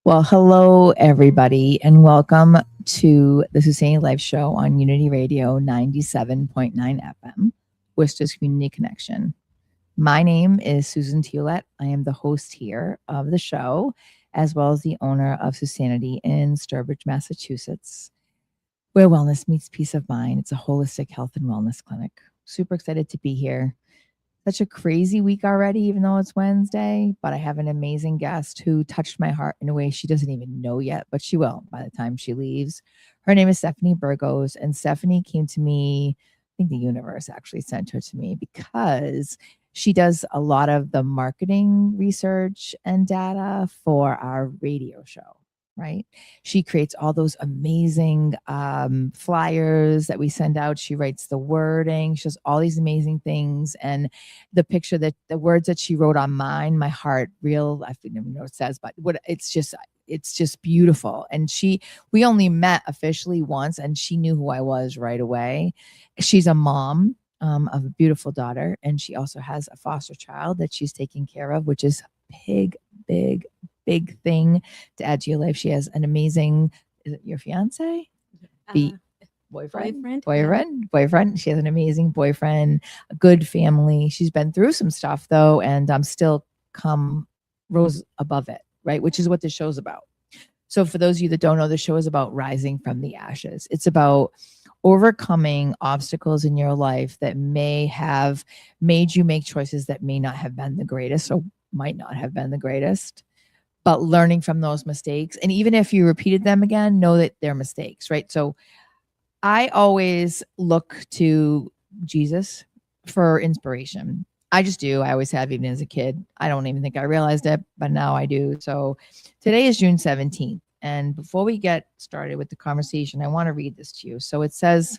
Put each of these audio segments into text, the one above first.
Well, hello, everybody, and welcome to the SuSanity Live Show on Unity Radio 97.9 FM, Worcester's Community Connection. My name is Ouellette. I am the host here of the show, as well as the owner of SuSanity in Sturbridge, Massachusetts, where wellness meets peace of mind. It's a holistic health and wellness clinic. Super excited to be here. Such a crazy week already, even though it's Wednesday. But I have an amazing guest who touched my heart in a way she doesn't even know yet, but she will by the time she leaves. Her name is Stephanie Burgos, and Stephanie came to me. I think the universe actually sent her to me because she does a lot of the marketing research and data for our radio show. Right. She creates all those amazing flyers that we send out. She writes the wording. She does all these amazing things. And the picture that the words that she wrote on mine, my heart, real, I don't even know what it says, but what it's just beautiful. And we only met officially once, and she knew who I was right away. She's a mom of a beautiful daughter, and she also has a foster child that she's taking care of, which is big thing to add to your life. She has an amazing, is it your fiance? Boyfriend. She has an amazing boyfriend, a good family. She's been through some stuff though, and still rose above it, right? Which is what the show's about. So for those of you that don't know, the show is about rising from the ashes. It's about overcoming obstacles in your life that may have made you make choices that may not have been the greatest or might not have been the greatest, but learning from those mistakes. And even if you repeated them again, know that they're mistakes, right? So I always look to Jesus for inspiration. I just do. I always have, even as a kid. I don't even think I realized it, but now I do. So today is June 17th. And before we get started with the conversation, I want to read this to you. So it says,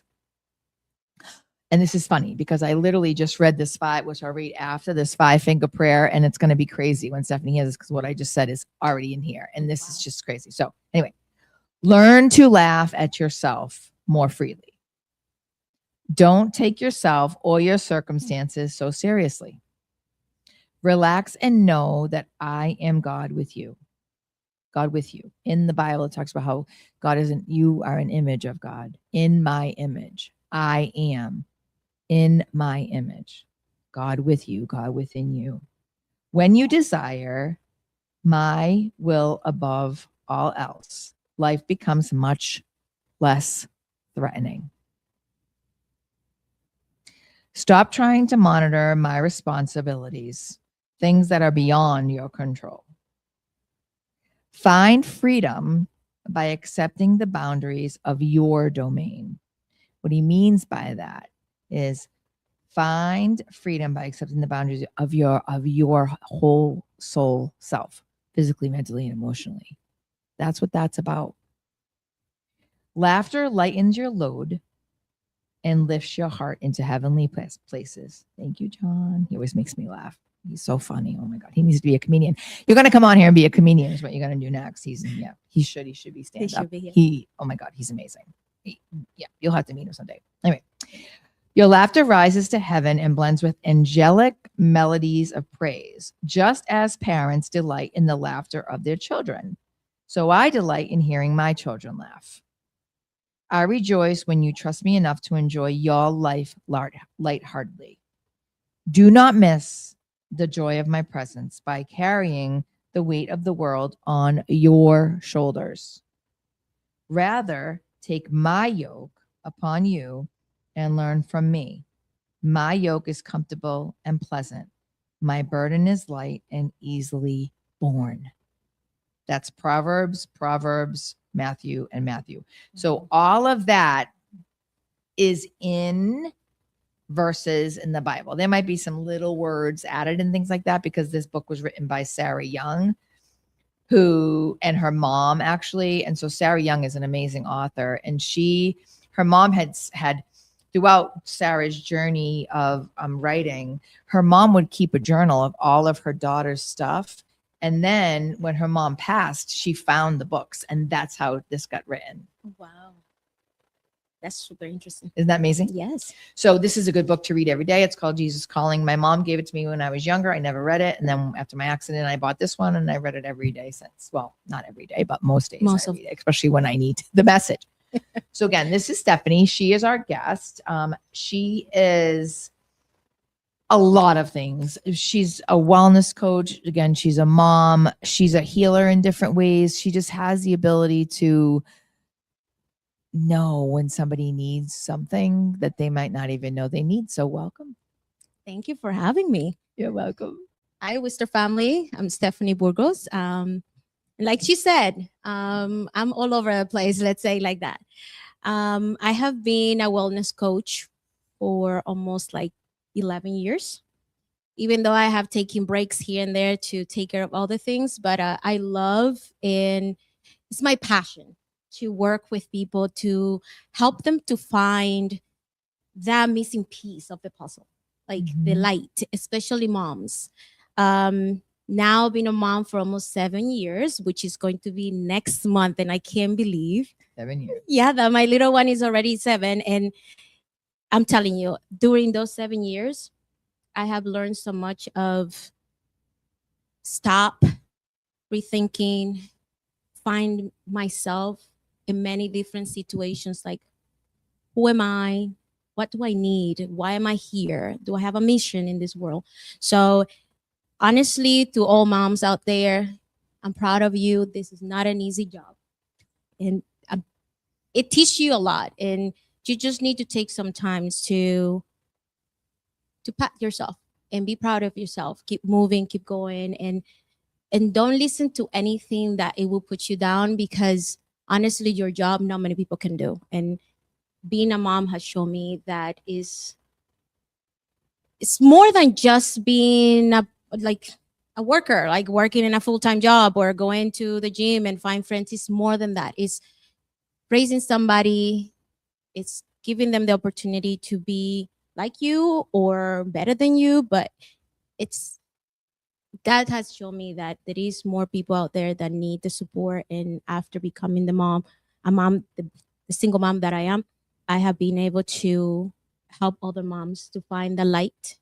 and this is funny because I literally just read this which I'll read after this 5-finger prayer. And it's going to be crazy when Stephanie hears this because what I just said is already in here. And this is just crazy. So anyway, learn to laugh at yourself more freely. Don't take yourself or your circumstances so seriously. Relax and know that I am God with you. God with you. In the Bible, it talks about how God isn't, you are an image of God. In my image, I am. In my image, God with you, God within you. When you desire my will above all else, life becomes much less threatening. Stop trying to monitor my responsibilities, things that are beyond your control. Find freedom by accepting the boundaries of your domain. What he means by that is find freedom by accepting the boundaries of your whole soul self, physically, mentally, and emotionally. That's what that's about. Laughter lightens your load and lifts your heart into heavenly places. Thank you, John. He always makes me laugh. He's so funny. Oh my God. He needs to be a comedian. You're going to come on here and be a comedian is what you're going to do next. He should be stand up. Oh my God, he's amazing. You'll have to meet him someday. Anyway, your laughter rises to heaven and blends with angelic melodies of praise, just as parents delight in the laughter of their children. So I delight in hearing my children laugh. I rejoice when you trust me enough to enjoy your life lightheartedly. Do not miss the joy of my presence by carrying the weight of the world on your shoulders. Rather, take my yoke upon you and learn from me. My yoke is comfortable and pleasant. My burden is light and easily borne. That's Proverbs, Matthew, and Matthew. So all of that is in verses in the Bible. There might be some little words added and things like that because this book was written by Sarah Young, and her mom actually. And so Sarah Young is an amazing author, and her mom had throughout Sarah's journey of writing, her mom would keep a journal of all of her daughter's stuff. And then when her mom passed, she found the books, and that's how this got written. Wow. That's super interesting. Isn't that amazing? Yes. So this is a good book to read every day. It's called Jesus Calling. My mom gave it to me when I was younger. I never read it. And then after my accident, I bought this one and I read it every day since. Well, not every day, but most days I read it, especially when I need the message. So again, this is Stephanie. She is our guest. She is a lot of things. She's a wellness coach. Again, she's a mom. She's a healer in different ways. She just has the ability to know when somebody needs something that they might not even know they need. So welcome. Thank you for having me. You're welcome. Hi, Wister family. I'm Stephanie Burgos. Like she said, I'm all over the place, let's say like that. I have been a wellness coach for almost like 11 years, even though I have taken breaks here and there to take care of other things. But I love, and it's my passion to work with people to help them to find that missing piece of the puzzle, like the light, especially moms. Now being a mom for almost 7 years, which is going to be next month, and I can't believe 7 years. Yeah, that my little one is already 7, and I'm telling you, during those 7 years, I have learned so much of stop, rethinking, find myself in many different situations, like who am I? What do I need? Why am I here? Do I have a mission in this world? So honestly, to all moms out there, I'm proud of you. This is not an easy job. And it teaches you a lot. And you just need to take some time to pat yourself and be proud of yourself. Keep moving, keep going, and don't listen to anything that it will put you down, because honestly, your job not many people can do. And being a mom has shown me that it's more than just being a worker, like working in a full-time job or going to the gym and find friends. It's more than that. It's raising somebody. It's giving them the opportunity to be like you or better than you. But that has shown me that there is more people out there that need the support. And after becoming the single mom that I am, I have been able to help other moms to find the light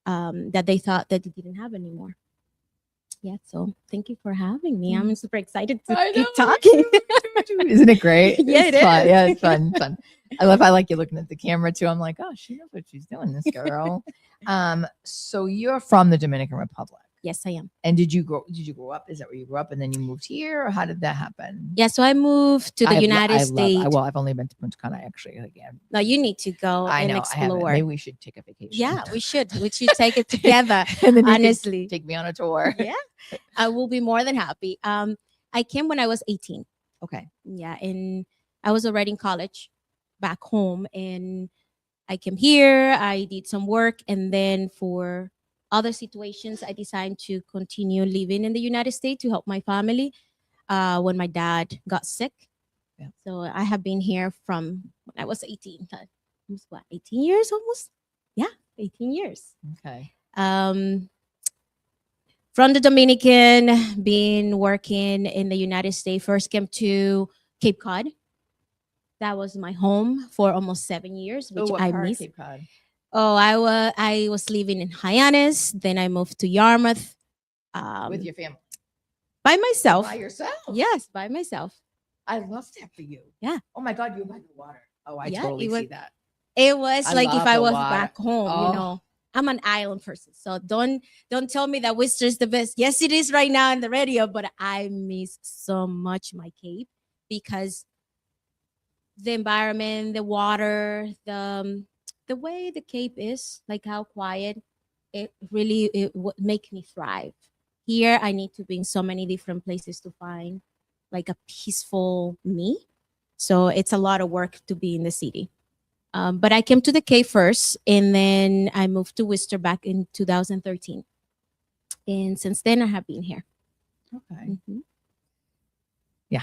that they thought that they didn't have anymore. Yeah, so thank you for having me. I'm super excited to keep talking. Isn't it great? Yeah, it's fun. Yeah, it's fun. I like you looking at the camera too. I'm like, oh, she knows what she's doing, this girl. So you're from the Dominican Republic. Yes, I am. And did you grow up? Is that where you grew up and then you moved here, or how did that happen? Yeah, so I moved to the United States. I've only been to Punta Cana actually again. No, you need to go and explore. Maybe we should take a vacation. Yeah, we should. We should take it together. And then honestly, take me on a tour. Yeah, I will be more than happy. I came when I was 18. Okay. Yeah, and I was already in college back home, and I came here. I did some work, and then for other situations, I decided to continue living in the United States to help my family when my dad got sick. Yeah. So I have been here from when I was 18. Almost 18 years almost? Yeah, 18 years. Okay. From the Dominican, been working in the United States. First came to Cape Cod. That was my home for almost 7 years, which I missed. Cape Cod? Oh, I was living in Hyannis. Then I moved to Yarmouth. With your family? By myself. By yourself? Yes, by myself. I love that for you. Yeah. Oh my God, you're by the water. Oh, I totally see that. It was like if I was back home, you know. I'm an island person, so don't tell me that Worcester is the best. Yes, it is right now in the radio, but I miss so much my Cape because the environment, the water, the way the Cape is, like how quiet, it would make me thrive. Here, I need to be in so many different places to find like a peaceful me. So it's a lot of work to be in the city. But I came to the Cape first, and then I moved to Worcester back in 2013. And since then, I have been here. Okay. Mm-hmm. Yeah.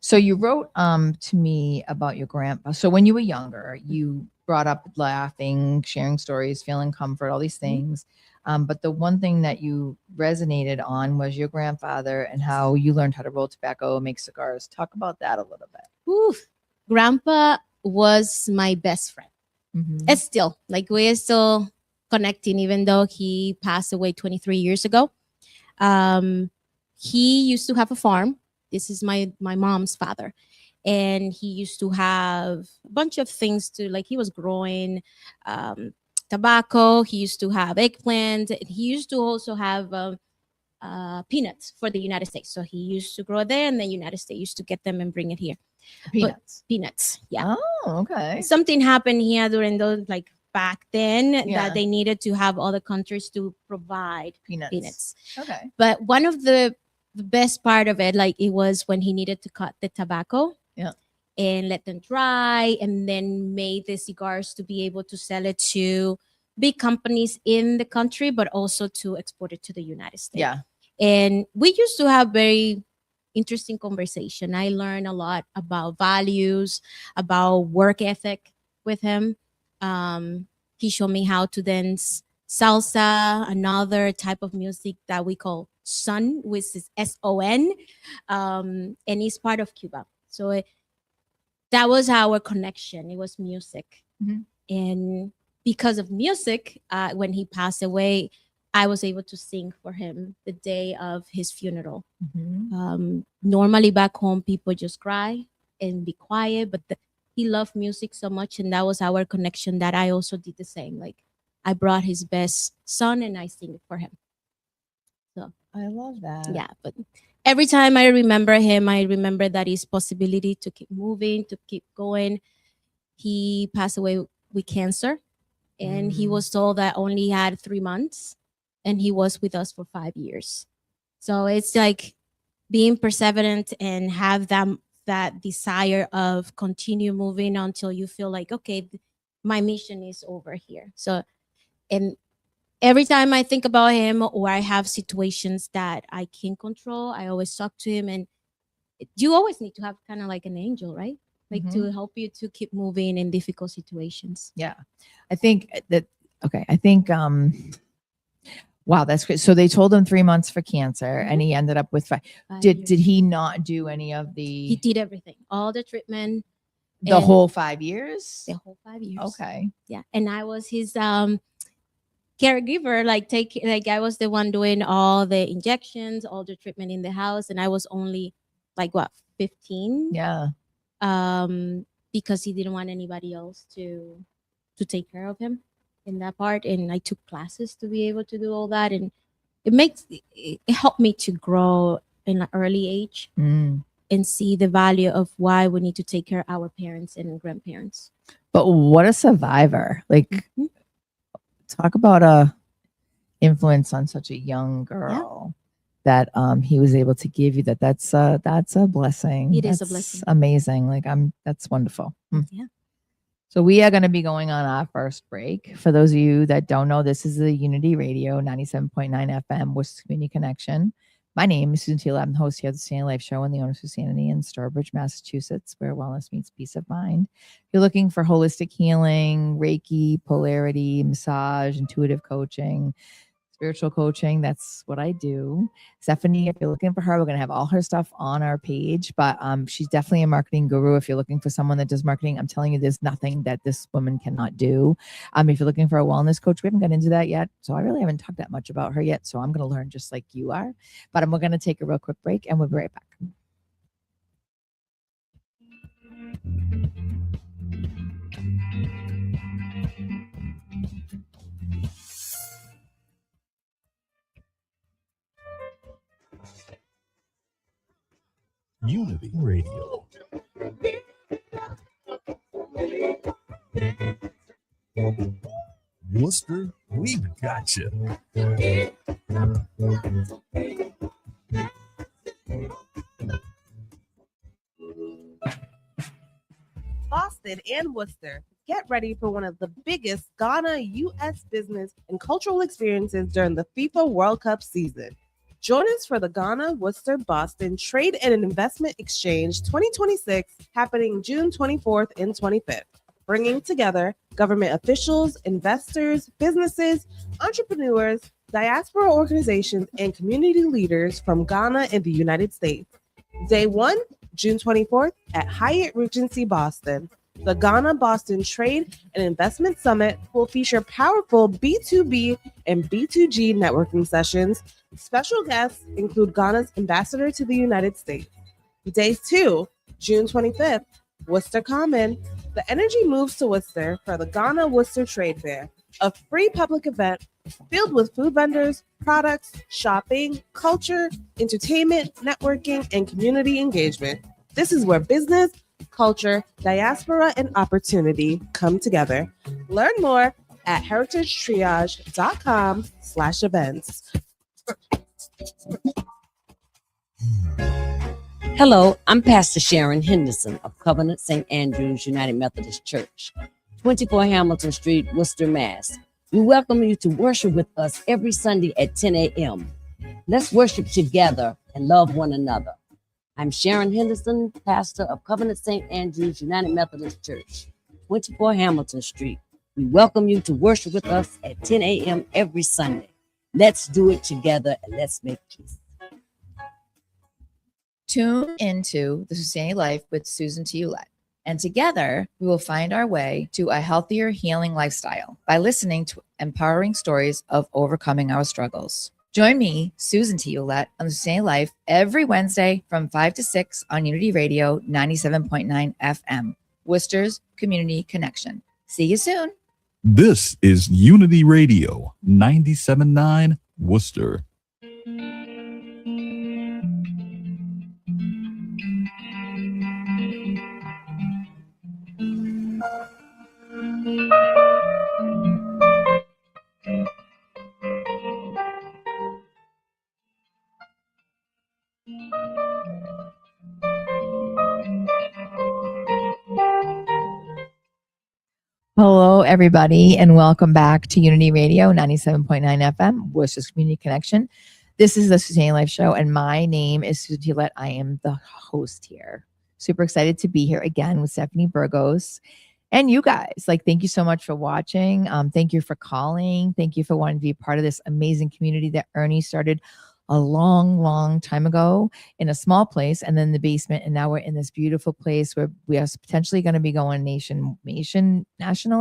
So you wrote to me about your grandpa. So when you were younger, you brought up laughing, sharing stories, feeling comfort, all these things. But the one thing that you resonated on was your grandfather and how you learned how to roll tobacco, make cigars. Talk about that a little bit. Oof. Grandpa was my best friend. Mhm. It's still like we're still connecting, even though he passed away 23 years ago. He used to have a farm. This is my mom's father, and he used to have a bunch of things to like. He was growing tobacco. He used to have eggplant. He used to also have peanuts for the United States. So he used to grow there, and the United States used to get them and bring it here. Peanuts. Peanuts, yeah. Oh, okay. Something happened here during those like back then Yeah. that they needed to have other countries to provide Peanuts. Okay. But one of the best part of it, like it was when he needed to cut the tobacco. Yeah. And let them dry, and then made the cigars to be able to sell it to big companies in the country, but also to export it to the United States. Yeah. And we used to have very interesting conversation. I learned a lot about values, about work ethic with him. He showed me how to dance salsa, another type of music that we call son, which is SON, and he's part of Cuba. So that was our connection. It was music. Mhm. And because of music, when he passed away, I was able to sing for him the day of his funeral. Mhm. Normally back home, people just cry and be quiet, but he loved music so much, and that was our connection, that I also did the same. Like I brought his best son and I sing it for him. So I love that. yeah, but every time I remember him, I remember that his possibility to keep moving, to keep going. He passed away with cancer, and he was told that only had 3 months, and he was with us for 5 years. So it's like being perseverant and have that desire of continue moving until you feel like, okay, my mission is over here. So, and every time I think about him, or I have situations that I can control, I always talk to him. And you always need to have kind of like an angel, right? Like to help you to keep moving in difficult situations. Yeah. I think that, okay. I think, wow, that's great. So they told him 3 months for cancer, and he ended up with 5. Did he not do any of He the did everything, all the treatment, the whole 5 years? the whole 5 years. Okay. Yeah. And I was his caregiver, like I was the one doing all the injections, all the treatment in the house, and I was only like what, 15? Yeah. Because he didn't want anybody else to take care of him in that part, and I took classes to be able to do all that, and it helped me to grow in an early age and see the value of why we need to take care of our parents and grandparents. But what a survivor. Like, talk about a influence on such a young girl that he was able to give you that. That's a blessing. It is a blessing. Amazing. Like that's wonderful. Yeah. So we are going to be going on our first break. For those of you that don't know, this is the Unity Radio 97.9 FM Worcester Community Connection. My name is SuSanity. I'm the host here at the SuSanity Life Show and the owner of SuSanity in Sturbridge, Massachusetts, where wellness meets peace of mind. If you're looking for holistic healing, Reiki, polarity, massage, intuitive coaching, spiritual coaching, that's what I do. Stephanie, if you're looking for her, we're going to have all her stuff on our page, but she's definitely a marketing guru. If you're looking for someone that does marketing, I'm telling you, there's nothing that this woman cannot do. If you're looking for a wellness coach, we haven't got into that yet, so I really haven't talked that much about her yet, so I'm going to learn just like you are. But we're going to take a real quick break, and we'll be right back. Unity Radio. Worcester, we've got you. Boston and Worcester, get ready for one of the biggest Ghana U.S. business and cultural experiences during the FIFA World Cup season. Join us for the Ghana, Worcester, Boston Trade and Investment Exchange 2026, happening June 24th and 25th, bringing together government officials, investors, businesses, entrepreneurs, diaspora organizations, and community leaders from Ghana and the United States. Day 1, June 24th at Hyatt Regency Boston. The Ghana Boston Trade and Investment Summit will feature powerful B2B and B2G networking sessions. Special guests include Ghana's ambassador to the United States. Day 2, June 25th, Worcester Common. The energy moves to Worcester for the Ghana Worcester Trade Fair, a free public event filled with food vendors, products, shopping, culture, entertainment, networking, and community engagement. This is where business, culture, diaspora, and opportunity come together. Learn more at heritagetriage.com/events. Hello, I'm Pastor Sharon Henderson of Covenant St. Andrew's United Methodist Church, 24 Hamilton Street, Worcester, Mass. We welcome you to worship with us every Sunday at 10 a.m. Let's worship together and love one another. I'm Sharon Henderson, pastor of Covenant St. Andrew's United Methodist Church, 24 Hamilton Street. We welcome you to worship with us at 10 a.m. every Sunday. Let's do it together and let's make peace. Tune into the SuSanity Life with SuSanity Ouellette. And together, we will find our way to a healthier, healing lifestyle by listening to empowering stories of overcoming our struggles. Join me, SuSanity Ouellette, on the SuSanity Life every Wednesday from 5 to 6 on Unity Radio 97.9 FM, Worcester's Community Connection. See you soon. This is Unity Radio 97.9 Worcester. Hello, everybody, and welcome back to Unity Radio 97.9 FM, Worcester's Community Connection. This is the SuSanity Life Show, and my name is SuSanity Ouellette. I am the host here. Super excited to be here again with Stephanie Burgos. And you guys, thank you so much for watching. Thank you for calling. Thank you for wanting to be a part of this amazing community that Ernie started a long, long time ago in a small place and then the basement. And now we're in this beautiful place where we are potentially going to be going national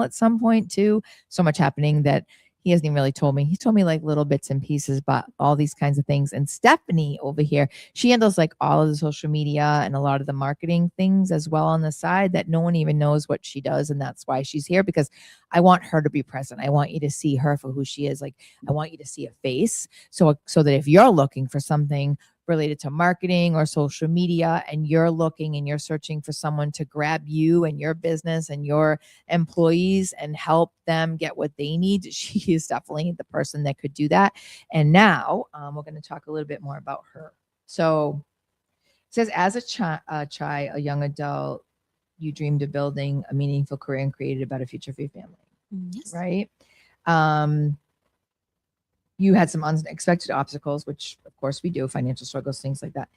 at some point too. So much happening that he hasn't even really told me. He told me little bits and pieces, but all these kinds of things. And Stephanie over here, she handles all of the social media and a lot of the marketing things as well on the side that no one even knows what she does. And that's why she's here, because I want her to be present. I want you to see her for who she is. I want you to see a face. So that if you're looking for something related to marketing or social media and you're looking and you're searching for someone to grab you and your business and your employees and help them get what they need, she is definitely the person that could do that. And now we're going to talk a little bit more about her. So it says, as a young adult, you dreamed of building a meaningful career and created a better future for your family. Yes. Right? You had some unexpected obstacles, which of course we do, financial struggles, things like that.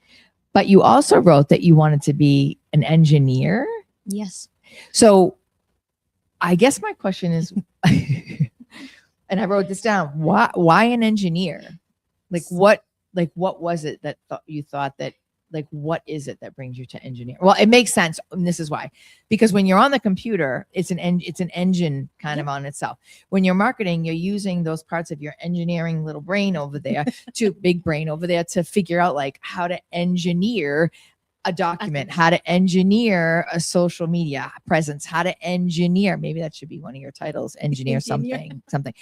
But you also wrote that you wanted to be an engineer. Yes. So I guess my question is, and I wrote this down, why an engineer? What was it that you thought that, what is it that brings you to engineer? Well, it makes sense. And this is why, because when you're on the computer, it's an engine kind of on itself. When you're marketing, you're using those parts of your engineering little brain over there to big brain over there to figure out how to engineer a document, how to engineer a social media presence, how to engineer, maybe that should be one of your titles, engineer something. But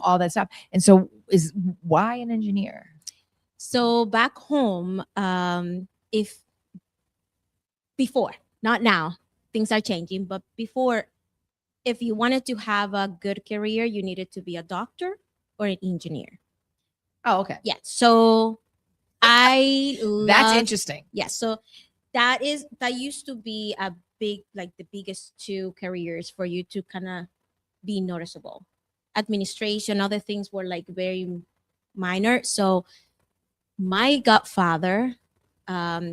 all that stuff. And so why an engineer? So back home, before, not now, things are changing, but before, if you wanted to have a good career, you needed to be a doctor or an engineer. Oh, okay. Yeah. So that's interesting. Yeah. So that used to be a big, the biggest two careers for you to kind of be noticeable. Administration, other things were very minor. So my godfather,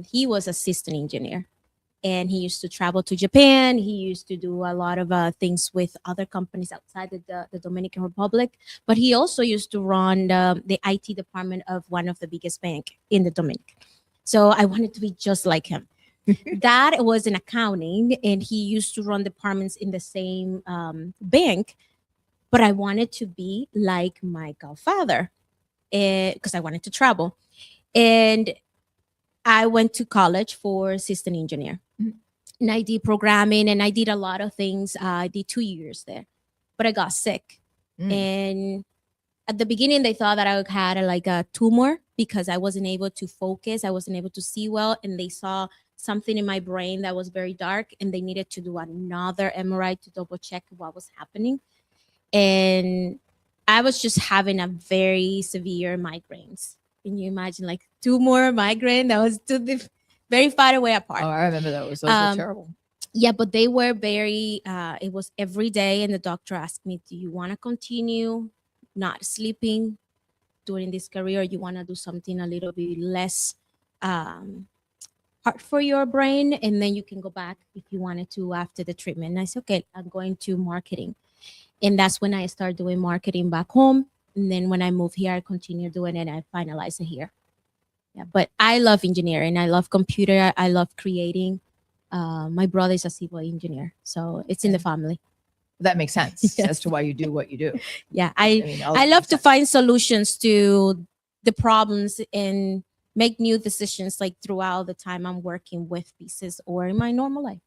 he was assistant engineer, and he used to travel to Japan. He used to do a lot of things with other companies outside the Dominican Republic, but he also used to run the IT department of one of the biggest banks in the Dominican. So I wanted to be just like him. Dad was in accounting, and he used to run departments in the same bank. But I wanted to be like my godfather because I wanted to travel. And I went to college for system engineer. And I did programming and I did a lot of things. I did 2 years there, but I got sick. And at the beginning, they thought that I had like a tumor because I wasn't able to focus. I wasn't able to see well. And they saw something in my brain that was very dark, and they needed to do another MRI to double check what was happening. And I was just having a very severe migraines. Can you imagine, like 2 more migraine that was very far away apart? Oh, I remember those. Those were terrible. Yeah, but they were very, it was every day. And the doctor asked me, do you want to continue not sleeping during this career? Or you want to do something a little bit less hard for your brain? And then you can go back if you wanted to after the treatment. And I said, okay, I'm going to marketing. And that's when I started doing marketing back home. And then when I moved here, I continued doing it and I finalized it here. Yeah, but I love engineering. I love computer. I love creating. My brother is a civil engineer, so it's in the family. That makes sense as to why you do what you do. Yeah, I love to find solutions to the problems and make new decisions like throughout the time I'm working with pieces or in my normal life.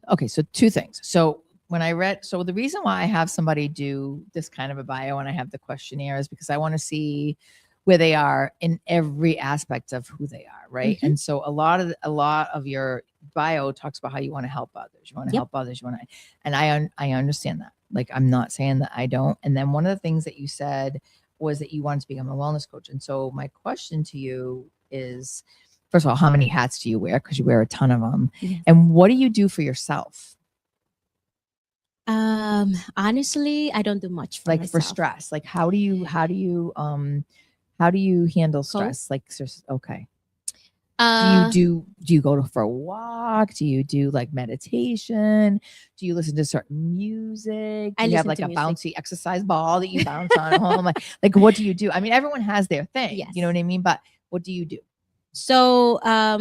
Okay, so 2 things. So when I read, so the reason why I have somebody do this kind of a bio and I have the questionnaire is because I want to see where they are in every aspect of who they are, right? And so a lot of your bio talks about how you want to help others. You want to help others. You want to, and I understand that. Like, I'm not saying that I don't. And then one of the things that you said was that you wanted to become a wellness coach. And so my question to you is, first of all, how many hats do you wear? Because you wear a ton of them. And what do you do for yourself? Honestly, I don't do much for like myself. For stress. Like, how do you handle stress? Like, okay. Do you go for a walk? Do you do like meditation? Do you listen to certain music? Do you have like a bouncy exercise ball that you bounce on at home? Like what do you do? I mean, everyone has their thing. Yes. You know what I mean? But what do you do? So I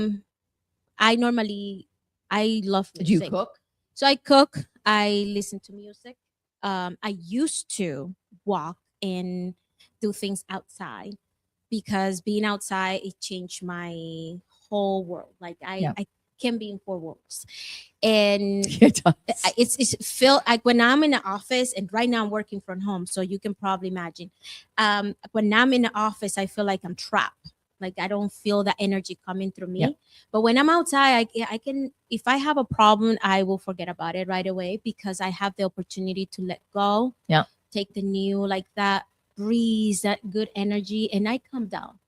love music. Do you cook? So I cook. I listen to music. I used to walk and do things outside because being outside, it changed my whole world. Like I can be in 4 walls. And it's feel like when I'm in the office, and right now I'm working from home, so you can probably imagine. When I'm in the office, I feel like I'm trapped. Like I don't feel that energy coming through me. Yeah. But when I'm outside, I can, if I have a problem, I will forget about it right away because I have the opportunity to let go. Yeah. Take the new, like that breeze, that good energy, and I calm down.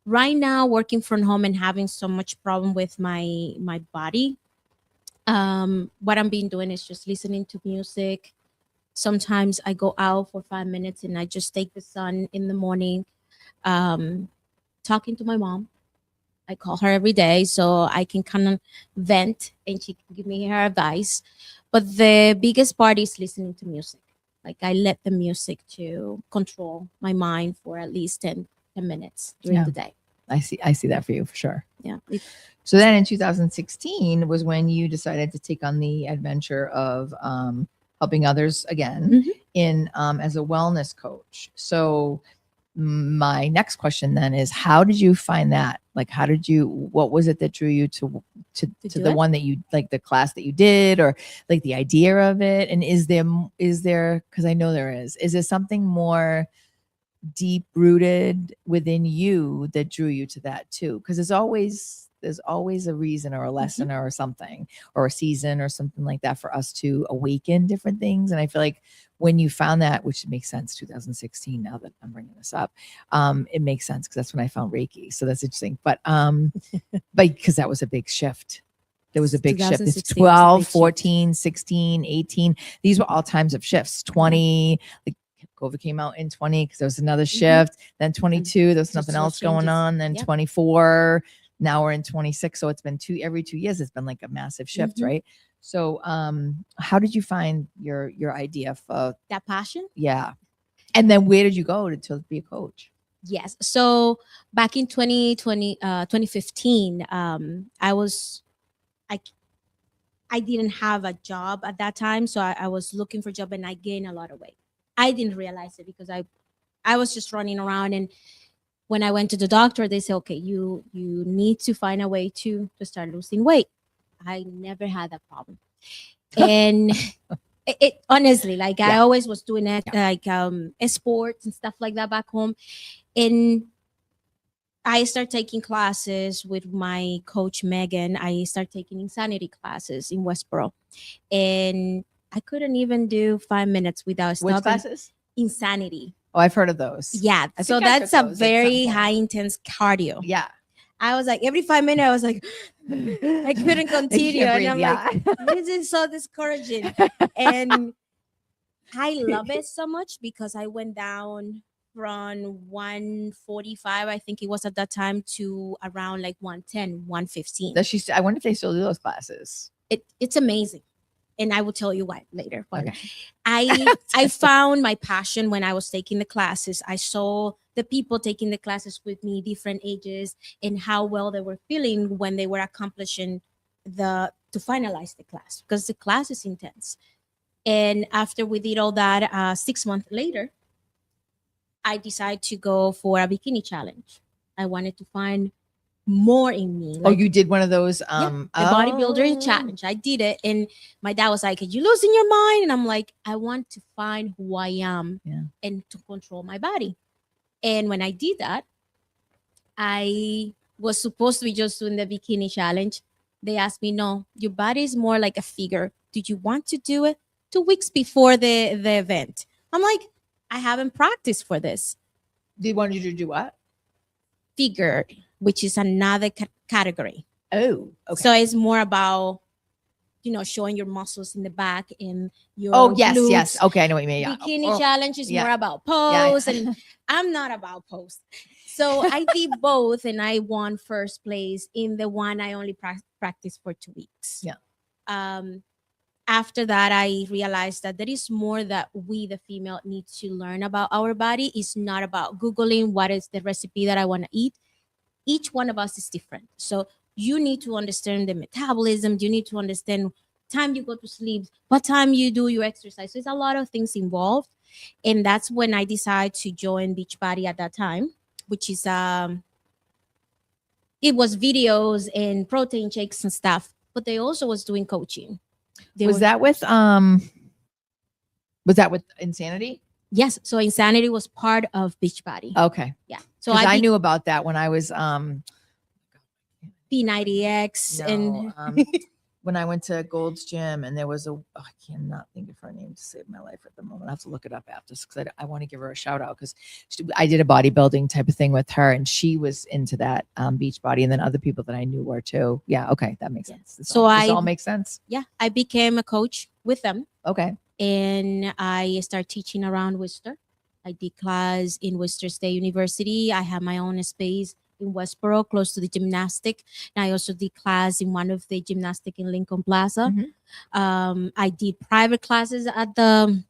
Right now, working from home and having so much problem with my body, what I'm been doing is just listening to music. Sometimes I go out for 5 minutes and I just take the sun in the morning. Talking to my mom. I call her every day so I can kind of vent and she can give me her advice. But the biggest part is listening to music. Like I let the music to control my mind for at least 10 minutes during the day. I see that for you for sure. Yeah. So then in 2016 was when you decided to take on the adventure of helping others again in as a wellness coach. So my next question then is, how did you find that? Like, what was it that drew you to the one that you, like the class that you did, or like the idea of it? And is there, because I know there is there something more deep rooted within you that drew you to that too? Because there's always a reason or a lesson or something or a season or something like that for us to awaken different things. And I feel like when you found that, which makes sense, 2016, now that I'm bringing this up, it makes sense because that's when I found Reiki. So that's interesting. But because that was a big shift. There was a big shift. It's 12, 14, 16, 18. These were all times of shifts. 20, like COVID came out in 20 because there was another shift. Then 22, there was something else going on. Then 24. Now we're in 26. So it's been every 2 years, it's been like a massive shift, right? So how did you find your idea for that passion? Yeah. And then where did you go to be a coach? Yes. So back in 2015, I I didn't have a job at that time, so I was looking for a job and I gained a lot of weight. I didn't realize it because I was just running around, and when I went to the doctor, they said, okay, you need to find a way to start losing weight. I never had that problem. And it honestly, like I Yeah. always was doing it, like sports and stuff like that back home. And I started taking classes with my coach Megan. I started taking insanity classes in Westboro, and I couldn't even do 5 minutes without Which stopping. classes? Insanity. Oh, I've heard of those. Yeah, I so think I that's took a those at some very point. high intense cardio. Yeah. I was like, every 5 minutes, I was like, I couldn't continue, and I'm like, this is so discouraging. And I love it so much because I went down from 145, I think it was at that time, to around like 110, 115. Does she? I wonder if they still do those classes. It's amazing, and I will tell you why later. But Okay. I found my passion when I was taking the classes. I saw the people taking the classes with me, different ages, and how well they were feeling when they were accomplishing to finalize the class, because the class is intense. And after we did all that, 6 months later, I decided to go for a bikini challenge. I wanted to find more in me. Oh, you did one of those. The bodybuilder challenge. I did it, and my dad was like, "Are you losing your mind?" And I'm like, "I want to find who I am and to control my body." And when I did that, I was supposed to be just doing the bikini challenge. They asked me, "No, your body is more like a figure. Do you want to do it?" 2 weeks before the event, I'm like, I haven't practiced for this. They wanted you to do what? Figure, which is another category. Oh, okay. So it's more about, showing your muscles in the back and your yes, glutes. yes. Okay, I know what you mean. Yeah. Bikini challenge is yeah. more about pose, Yeah. and I'm not about pose. So I did both, and I won first place in the one I only practiced for 2 weeks. Yeah. After that, I realized that there is more that we, the female, need to learn about our body. It's not about Googling what is the recipe that I want to eat. Each one of us is different. So you need to understand the metabolism. You need to understand time you go to sleep, what time you do your exercise. So it's a lot of things involved. And that's when I decided to join Beachbody at that time, which is, it was videos and protein shakes and stuff, but they also was doing coaching. Was that with Insanity? Yes. So Insanity was part of Beachbody. Okay. Yeah. So I knew about that when I was P90X and when I went to Gold's Gym, and there was I cannot think of her name to save my life at the moment. I have to look it up after, because I want to give her a shout out, because I did a bodybuilding type of thing with her, and she was into that Beachbody, and then other people that I knew were too. Yeah. Okay. That makes sense. This all makes sense. Yeah. I became a coach with them. Okay. And I started teaching around Worcester. I did class in Worcester State University. I have my own space in Westboro, close to the gymnastic. And I also did class in one of the gymnastic in Lincoln Plaza. Mm-hmm. I did private classes at the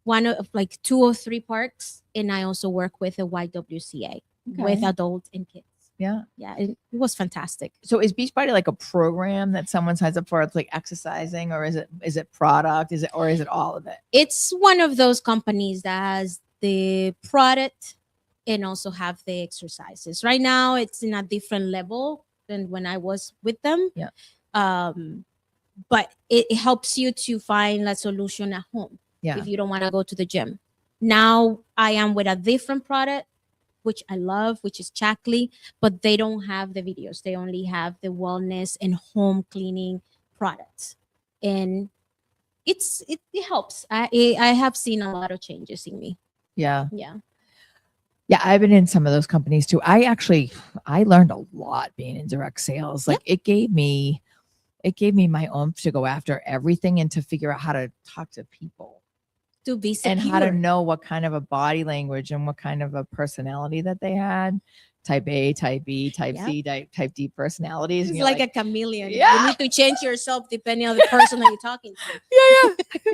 one of like 2 or 3 parks. And I also work with a YWCA with adults and kids. Yeah. Yeah. It was fantastic. So is Beachbody like a program that someone signs up for? It's like exercising, or is it product? Is it all of it? It's one of those companies that has the product and also have the exercises. Right now, it's in a different level than when I was with them. Yeah. But it helps you to find a solution at home. Yeah. If you don't want to go to the gym. Now I am with a different product, which I love, which is Shaklee, but they don't have the videos. They only have the wellness and home cleaning products. And it helps. I have seen a lot of changes in me. Yeah. Yeah. Yeah, I've been in some of those companies too. I learned a lot being in direct sales. Like it gave me my oomph to go after everything and to figure out how to talk to people to be secure. and how to know what kind of a body language and what kind of a personality that they had. Type A, type B, type Yep. C, type D personalities. It's and you're like a chameleon. Yeah. You need to change yourself depending on the person that you're talking to. yeah.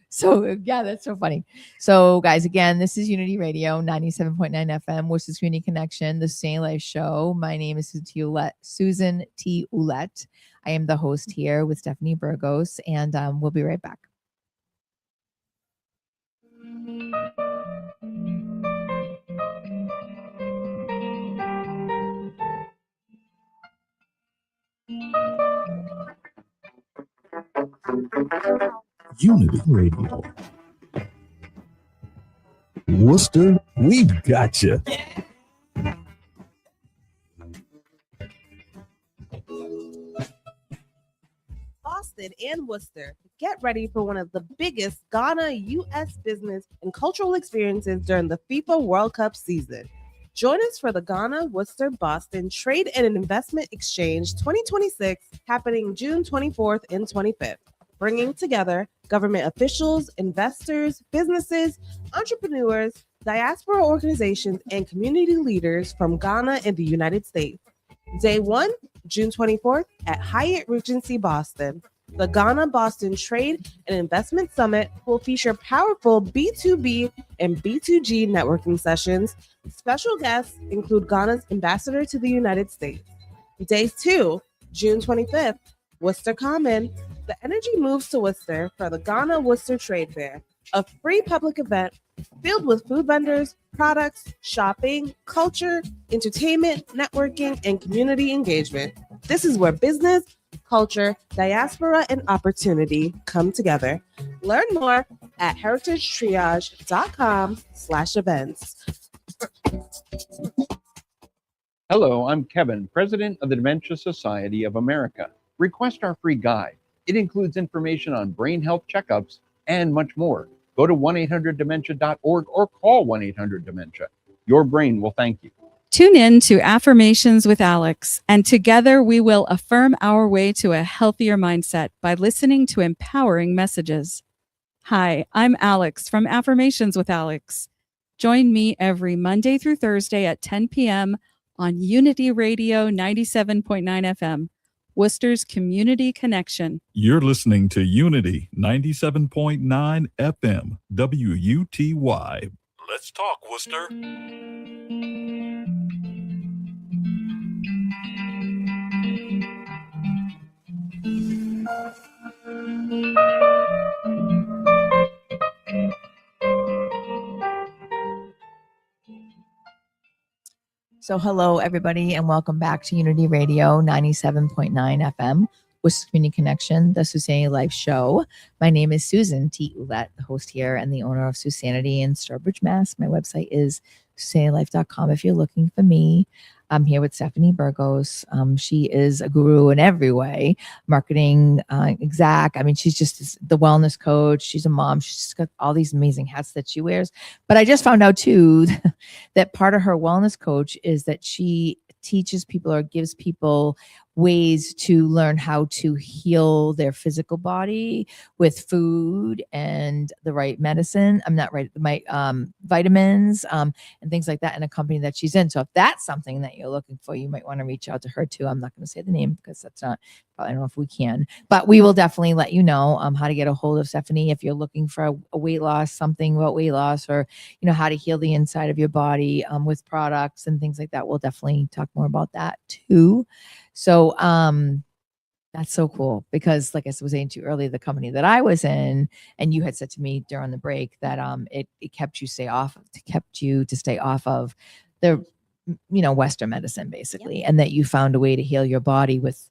So yeah, that's so funny. So guys, again, this is Unity Radio 97.9 FM, which is Community Connection, the Susan Life Show. My name is Susan T. Ouellette. I am the host here with Stephanie Burgos, and we'll be right back. Unity Radio. Worcester, we've got you. Boston and Worcester, get ready for one of the biggest Ghana U.S. business and cultural experiences during the FIFA World Cup season. Join us for the Ghana Worcester Boston Trade and Investment Exchange 2026 happening June 24th and 25th, bringing together government officials, investors, businesses, entrepreneurs, diaspora organizations, and community leaders from Ghana and the United States. Day 1, June 24th at Hyatt Regency Boston. The Ghana Boston Trade and Investment Summit will feature powerful B2B and B2G networking sessions. Special guests include Ghana's ambassador to the United States. Day 2, June 25th, Worcester Common. The energy moves to Worcester for the Ghana Worcester Trade Fair, a free public event filled with food vendors, products, shopping, culture, entertainment, networking, and community engagement. This is where business, culture, diaspora, and opportunity come together. Learn more at heritagetriage.com/events. Hello, I'm Kevin, President of the Dementia Society of America. Request our free guide. It includes information on brain health checkups and much more. Go to 1-800-DEMENTIA.org or call 1-800-DEMENTIA. Your brain will thank you. Tune in to Affirmations with Alex, and together we will affirm our way to a healthier mindset by listening to empowering messages. Hi, I'm Alex from Affirmations with Alex. Join me every Monday through Thursday at 10 p.m. on Unity Radio 97.9 FM, Worcester's Community Connection. You're listening to Unity 97.9 FM, WUTY. Let's talk, Worcester. So hello, everybody, and welcome back to Unity Radio 97.9 FM, Worcester's Community Connection, the SuSanity Life Show. My name is Susan T. Ouellette, the host here and the owner of SuSanity in Sturbridge, Mass. My website is SuSanityLife.com if you're looking for me. I'm here with Stephanie Burgos. She is a guru in every way, marketing exec. I mean, she's just the wellness coach. She's a mom. She's got all these amazing hats that she wears. But I just found out too that part of her wellness coach is that she teaches people or gives people ways to learn how to heal their physical body with food and the right medicine. I'm not right, my vitamins and things like that in a company that she's in. So if that's something that you're looking for, you might want to reach out to her too. I'm not going to say the name because that's not, I don't know if we can, but we will definitely let you know how to get a hold of Stephanie if you're looking for a weight loss, something about weight loss, or how to heal the inside of your body with products and things like that. We'll definitely talk more about that too. So that's so cool because, like I was saying to you earlier, the company that I was in, and you had said to me during the break that it kept you to stay off of the Western medicine basically, and that you found a way to heal your body with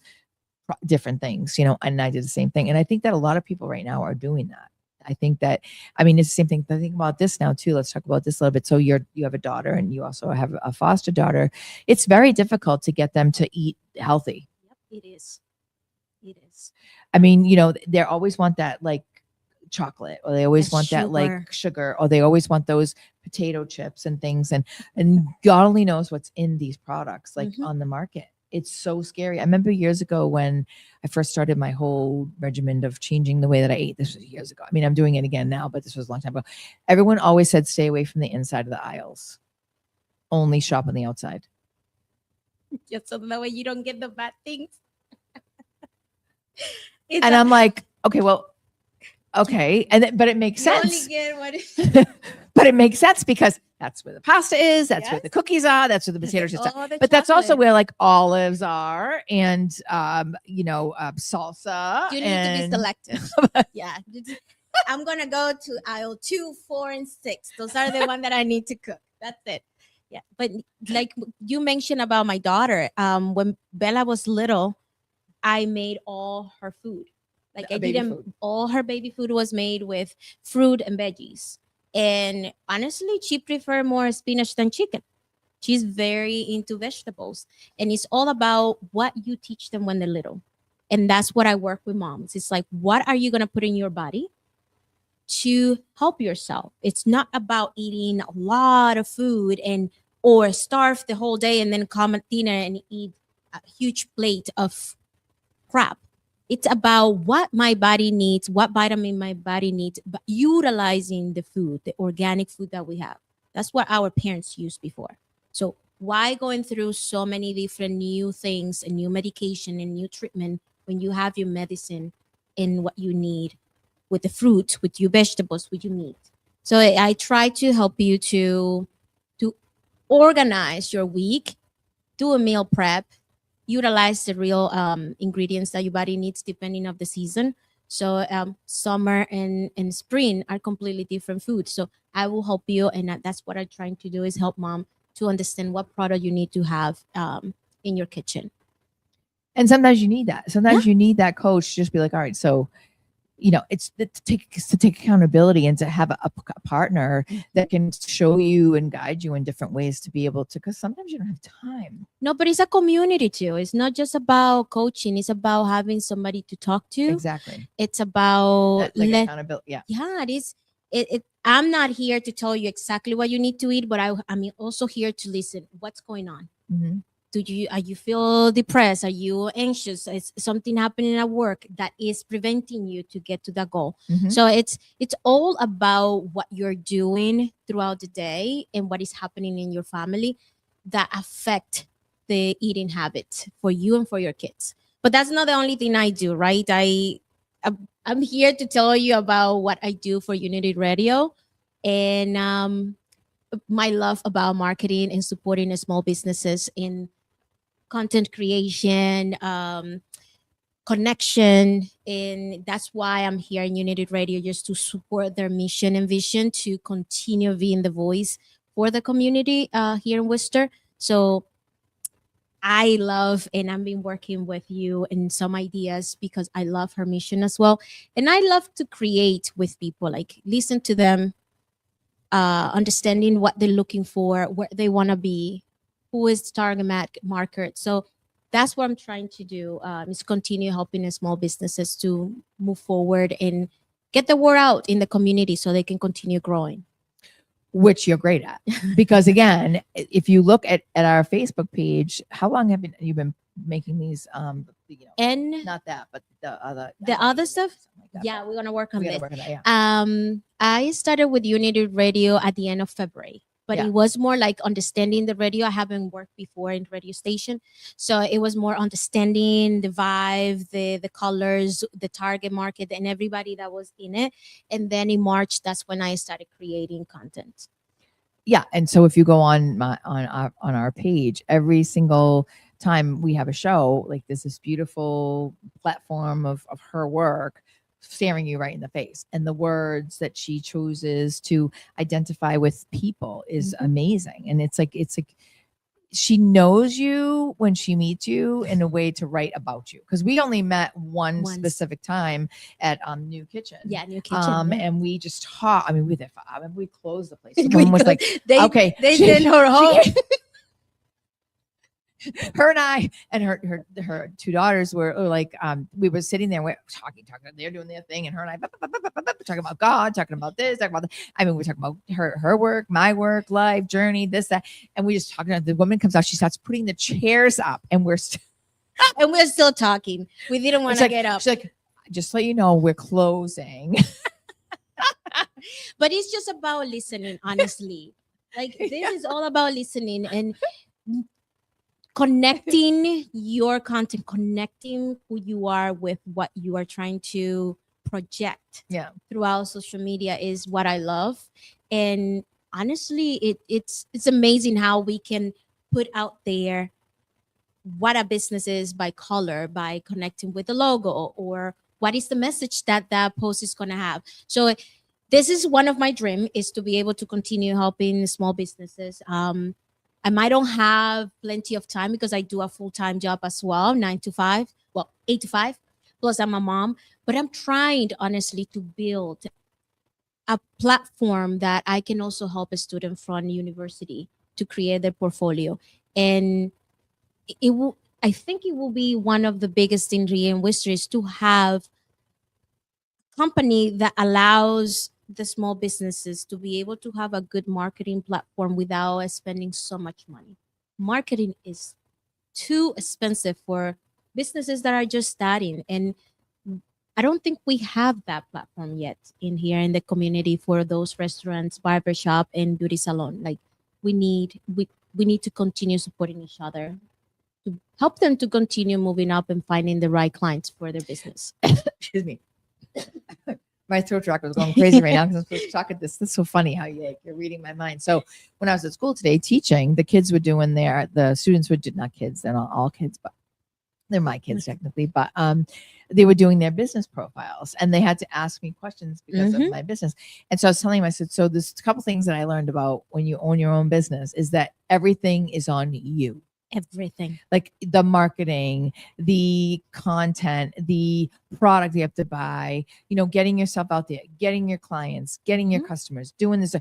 different things, and I did the same thing. And I think that a lot of people right now are doing that. I think that, it's the same thing. I think about this now too. Let's talk about this a little bit. So you have a daughter and you also have a foster daughter. It's very difficult to get them to eat healthy. Yep, it is. It is. They always want that like chocolate, or they always want that like sugar, or they always want those potato chips and things. And God only knows what's in these products like on the market. It's so scary. I remember years ago when I first started my whole regimen of changing the way that I ate. This was years ago. I mean, I'm doing it again now, but this was a long time ago. Everyone always said, stay away from the inside of the aisles. Only shop on the outside. Just so that way you don't get the bad things. And I'm like, okay, well, okay. But it makes you only sense. get what But it makes sense because that's where the pasta is. That's where Yes. the cookies are. That's where the potatoes are. all the But that's also chocolate. where like olives are and, salsa. You need to and- be selective. Yeah. I'm going to go to aisle 2, 4, and 6. Those are the ones that I need to cook. That's it. Yeah. But like you mentioned about my daughter, when Bella was little, I made all her food. Like I Baby didn't, food. all her baby food was made with fruit and veggies. And honestly, she prefer more spinach than chicken. She's very into vegetables. And it's all about what you teach them when they're little. And that's what I work with moms. It's like, what are you going to put in your body to help yourself? It's not about eating a lot of food or starve the whole day and then come at dinner and eat a huge plate of crap. It's about what my body needs, what vitamin my body needs, but utilizing the food, the organic food that we have. That's what our parents used before. So why going through so many different new things and new medication and new treatment when you have your medicine and what you need with the fruit, with your vegetables, with your meat? So I try to help you to organize your week, do a meal prep, utilize the real ingredients that your body needs depending of the season. So summer and spring are completely different foods. So I will help you, and that's what I'm trying to do is help mom to understand what product you need to have in your kitchen. And sometimes you need that. Sometimes you need that coach to just be like, all right, so it's to take accountability and to have a partner that can show you and guide you in different ways to be able to, because sometimes you don't have time. No, but it's a community too. It's not just about coaching. It's about having somebody to talk to. Exactly. It's about Accountability. Yeah. Yeah, it is. I'm not here to tell you exactly what you need to eat, but I'm also here to listen. What's going on? Mm-hmm. Are you feel depressed? Are you anxious? Is something happening at work that is preventing you to get to that goal? Mm-hmm. So it's all about what you're doing throughout the day and what is happening in your family that affect the eating habit for you and for your kids. But that's not the only thing I do, right? I'm here to tell you about what I do for Unity Radio and my love about marketing and supporting small businesses in content creation, connection. And that's why I'm here in Unity Radio, just to support their mission and vision to continue being the voice for the community here in Worcester. So I love, and I've been working with you in some ideas because I love her mission as well. And I love to create with people, like listen to them, understanding what they're looking for, where they want to be, who is the target market. So that's what I'm trying to do, is continue helping the small businesses to move forward and get the word out in the community so they can continue growing. Which you're great at, because again, if you look at our Facebook page, how long have you been making these? And Not that, but the other stuff. something like that, Yeah, but we're gonna work on we this. gotta work on that. Yeah. I started with Unity Radio at the end of February, but Yeah. it was more like understanding the radio. I haven't worked before in radio station, so it was more understanding the vibe, the colors, the target market, and everybody that was in it. And then in March, that's when I started creating content. Yeah, and so if you go on our page, every single time we have a show, like there's this beautiful platform of her work staring you right in the face, and the words that she chooses to identify with people is amazing. And it's like she knows you when she meets you in a way to write about you, because we only met one Once. specific time at New Kitchen. Yeah, New Kitchen. yeah. And we just talked. I mean, we were there for, I mean, we closed the place. We Someone was like, they, okay, they she- sent her home. her and I and her two daughters were like, we were sitting there, we're talking, they're doing their thing, and her and I talking about God, talking about this, talking about that. I mean, we're talking about her work, my work, life, journey, this, that, and we just talking. The woman comes out, she starts putting the chairs up, and we're And we're still talking. We didn't want to get up. She's like, just so you know, we're closing. But it's just about listening, honestly. Like this is all about listening and connecting your content, connecting who you are with what you are trying to project throughout social media is what I love. And honestly, it's amazing how we can put out there what a business is by color, by connecting with the logo, or what is the message that that post is going to have. So this is one of my dreams, is to be able to continue helping small businesses. I might don't have plenty of time because I do a full-time job as well, 8 to 5, plus I'm a mom, but I'm trying honestly to build a platform that I can also help a student from university to create their portfolio. And I think it will be one of the biggest things here in Worcester is to have a company that allows the small businesses to be able to have a good marketing platform without spending so much money. Marketing is too expensive for businesses that are just starting. And I don't think we have that platform yet in here in the community for those restaurants, barbershop, and beauty salon. Like we need to continue supporting each other to help them to continue moving up and finding the right clients for their business. Excuse me. My throat track was going crazy right now because I'm supposed to talk at this. That's so funny how you're reading my mind. So when I was at school today teaching, the kids were doing the students were not kids, they're not all kids, but they're my kids technically, but they were doing their business profiles and they had to ask me questions because of my business. And so I was telling them, I said, so there's a couple things that I learned about when you own your own business is that everything is on you. Everything, like the marketing, the content, the product you have to buy, getting yourself out there, getting your clients, getting your customers, doing this,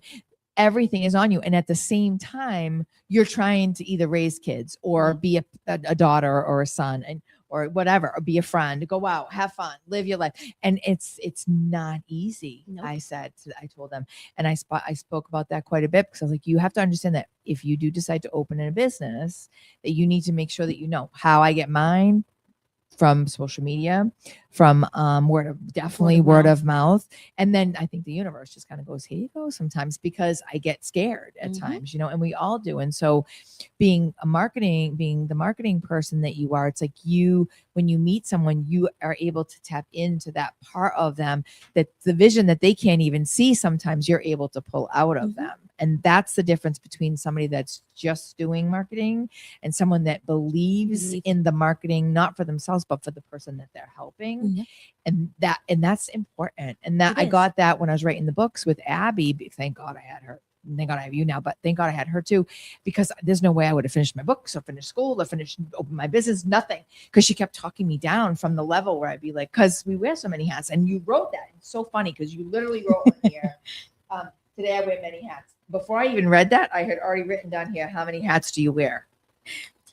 everything is on you. And at the same time, you're trying to either raise kids or be a daughter or a son or whatever, or be a friend, go out, have fun, live your life. And it's not easy. Nope. I told them, and I spoke about that quite a bit because I was like, you have to understand that if you do decide to open a business, that you need to make sure that you know how I get mine from social media, from word of mouth. And then I think the universe just kind of goes, here you go sometimes, because I get scared at times, and we all do. And so being the marketing person that you are, it's like when you meet someone, you are able to tap into that part of them, that the vision that they can't even see, sometimes you're able to pull out of them. And that's the difference between somebody that's just doing marketing and someone that believes in the marketing, not for themselves, but for the person that they're helping. And that's important. And that I got that when I was writing the books with Abby. Thank God I had her. Thank God I have you now, but thank God I had her too, because there's no way I would have finished my books or finished school or open my business, nothing. Because she kept talking me down from the level where I'd be like, because we wear so many hats. And you wrote that. It's so funny because you literally wrote on here, today I wear many hats. Before I even read that, I had already written down here, how many hats do you wear?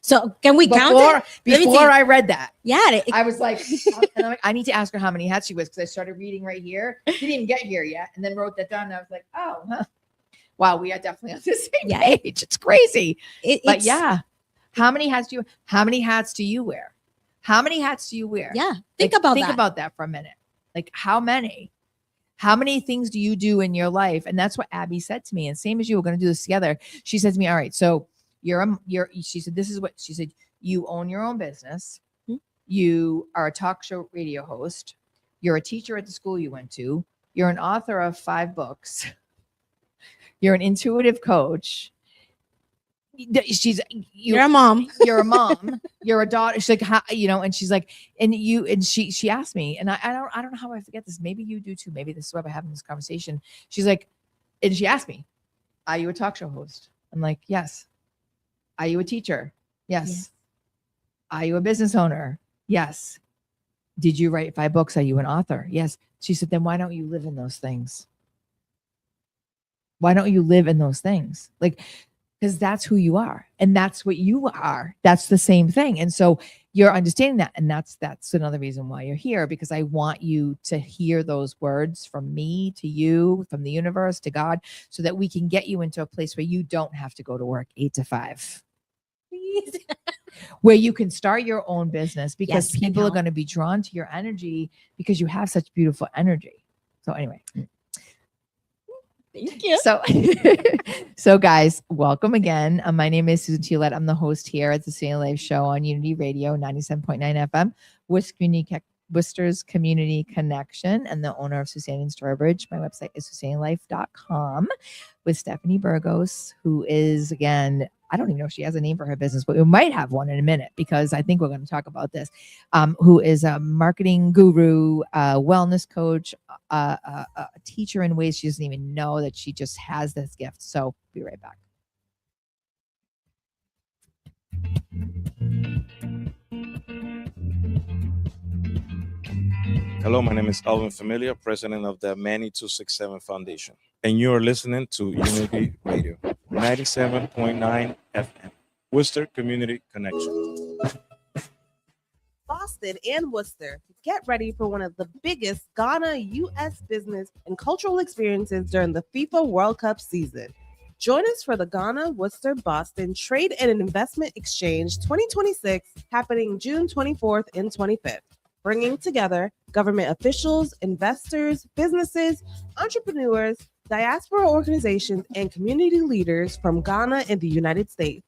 So can we count it? Before I read that. Yeah. I was like, and I'm like, I need to ask her how many hats she wears, because I started reading right here. Didn't even get here yet. And then wrote that down. And I was like, oh, wow, we are definitely on the same page. It's crazy. But yeah. How many hats do you wear? How many hats do you wear? Yeah. Think about that for a minute. Like how many? How many things do you do in your life? And that's what Abby said to me. And same as you, we're going to do this together. She said to me, all right, so she said, this is what she said. You own your own business. You are a talk show radio host. You're a teacher at the school you went to. You're an author of 5 books. You're an intuitive coach. You're a mom. You're a mom. You're a daughter. She's like, and she's like, and she asked me, and I don't know how I forget this. Maybe you do too. Maybe this is why we're having this conversation. She's like, and she asked me, are you a talk show host? I'm like, yes. Are you a teacher? Yes. Are you a business owner? Yes. Did you write 5 books? Are you an author? Yes. She said, then why don't you live in those things? Why don't you live in those things? Like, because that's who you are and that's what you are. That's the same thing. And so you're understanding that. And that's another reason why you're here, because I want you to hear those words from me to you, from the universe to God, so that we can get you into a place where you don't have to go to work 8 to 5. Please. Where you can start your own business, because Yes, and people are help. going to be drawn to your energy because you have such beautiful energy. So anyway. Thank you. So guys, welcome again. My name is SuSanity Ouellette. I'm the host here at the SuSanity Life Show on Unity Radio 97.9 FM, Worcester's Community Connection, and the owner of SuSanity in Stourbridge. My website is SuSanityLife.com, with Stephanie Burgos, who is, again, I don't even know if she has a name for her business, but we might have one in a minute, because I think we're going to talk about this, who is a marketing guru, wellness coach, a teacher in ways she doesn't even know that she just has this gift. So be right back. Hello, my name is Alvin Familia, president of the Manny 267 Foundation, and you are listening to Unity Radio 97.9 FM, Worcester Community Connection. Boston and Worcester, get ready for one of the biggest Ghana U.S. business and cultural experiences during the FIFA World Cup season. Join us for the Ghana Worcester Boston Trade and Investment Exchange 2026, happening June 24th and 25th, bringing together government officials, investors, businesses, entrepreneurs, diaspora organizations, and community leaders from Ghana and the United States.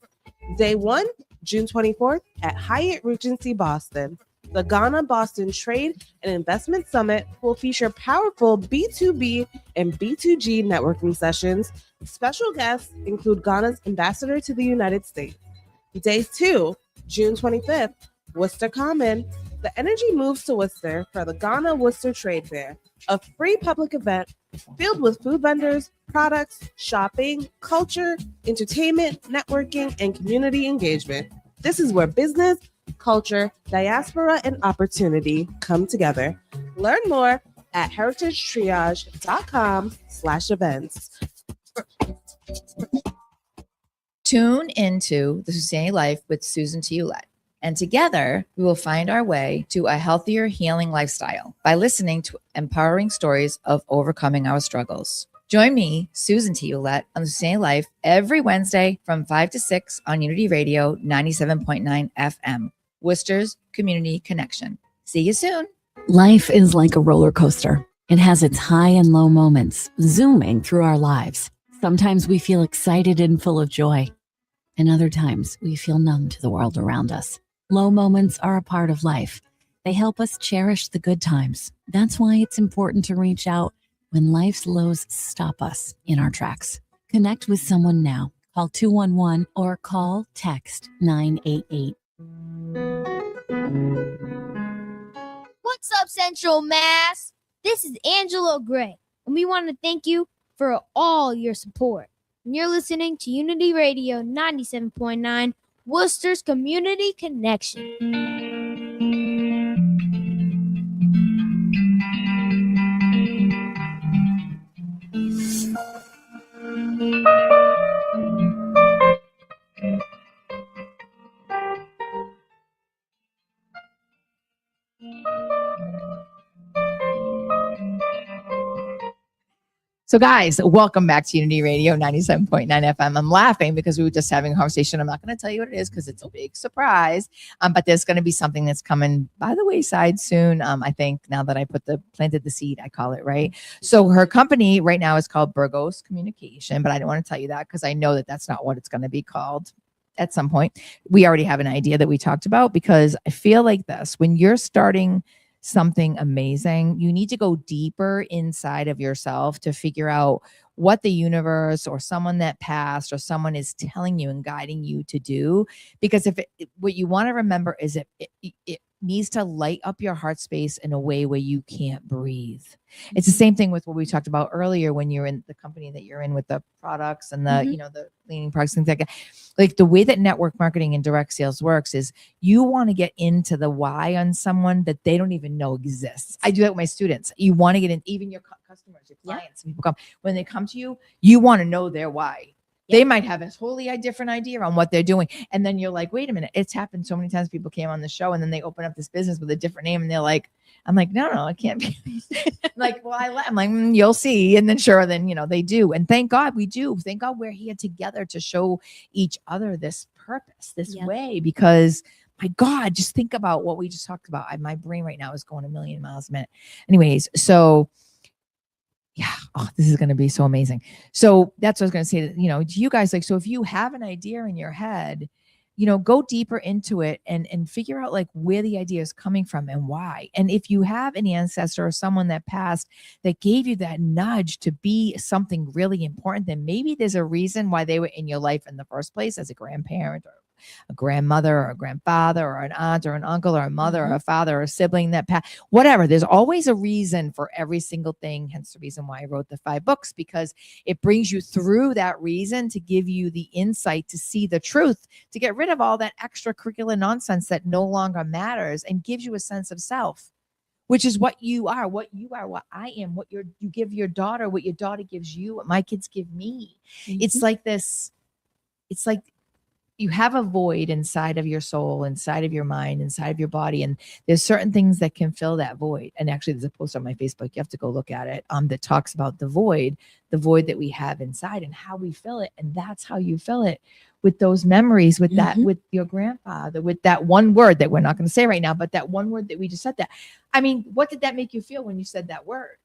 Day 1, June 24th at Hyatt Regency Boston. The Ghana Boston Trade and Investment Summit will feature powerful B2B and B2G networking sessions. Special guests include Ghana's ambassador to the United States. Day 2, June 25th, Worcester Common. The energy moves to Worcester for the Ghana Worcester Trade Fair, a free public event filled with food vendors, products, shopping, culture, entertainment, networking, and community engagement. This is where business, culture, diaspora, and opportunity come together. Learn more at heritagetriage.com/events. Tune into the SuSanity Life with SuSanity Ouellette, and together we will find our way to a healthier, healing lifestyle by listening to empowering stories of overcoming our struggles. Join me, SuSanity Ouellette, on the SuSanity Life every Wednesday from 5 to 6 on Unity Radio 97.9 FM, Worcester's Community Connection. See you soon. Life is like a roller coaster. It has its high and low moments, zooming through our lives. Sometimes we feel excited and full of joy, and other times we feel numb to the world around us. Low moments are a part of life. They help us cherish the good times. That's why it's important to reach out when life's lows stop us in our tracks. Connect with someone now. Call 211 or text 988. What's up, Central Mass? This is Angelo Gray, and we want to thank you for all your support. And you're listening to Unity Radio 97.9, Worcester's Community Connection. So guys, welcome back to Unity Radio 97.9 FM. I'm laughing because we were just having a conversation. I'm not going to tell you what it is because it's a big surprise. But there's going to be something that's coming by the wayside soon. I think now that I planted the seed, I call it, right? So her company right now is called Burgos Communication, but I don't want to tell you that because I know that that's not what it's going to be called at some point. We already have an idea that we talked about, because I feel like this, when you're starting something amazing, you need to go deeper inside of yourself to figure out what the universe or someone that passed or someone is telling you and guiding you to do. Because what you want to remember is it needs to light up your heart space in a way where you can't breathe. It's the same thing with what we talked about earlier when you're in the company that you're in with the products and the, the cleaning products, things like that. Like the way that network marketing and direct sales works is you want to get into the why on someone that they don't even know exists. I do that with my students. You want to get in, even your customers, your clients, people come, when they come to you, you want to know their why. They might have a totally different idea on what they're doing. And then you're like, wait a minute. It's happened so many times. People came on the show and then they open up this business with a different name and they're like, I'm like, no, it can't be. Like, well, I'm like, you'll see. And then sure, then, they do. And thank God we do. Thank God we're here together to show each other this purpose, this way, because my God, just think about what we just talked about. My brain right now is going a million miles a minute. Anyways, so yeah, this is going to be so amazing. So that's what I was going to say, to you guys, like, so if you have an idea in your head, go deeper into it and figure out like where the idea is coming from and why. And if you have an ancestor or someone that passed that gave you that nudge to be something really important, then maybe there's a reason why they were in your life in the first place, as a grandparent or a grandmother or a grandfather or an aunt or an uncle or a mother or a father or a sibling that passed, whatever. There's always a reason for every single thing. Hence the reason why I wrote the 5 books, because it brings you through that reason to give you the insight to see the truth, to get rid of all that extracurricular nonsense that no longer matters, and gives you a sense of self, which is what you are, what I am, what you give your daughter, what your daughter gives you, what my kids give me. It's like this. It's like you have a void inside of your soul, inside of your mind, inside of your body. And there's certain things that can fill that void. And actually there's a post on my Facebook, you have to go look at it, that talks about the void that we have inside and how we fill it. And that's how you fill it, with those memories, with that, with your grandfather, with that one word that we're not going to say right now, but that one word that we just said that. I mean, what did that make you feel when you said that word?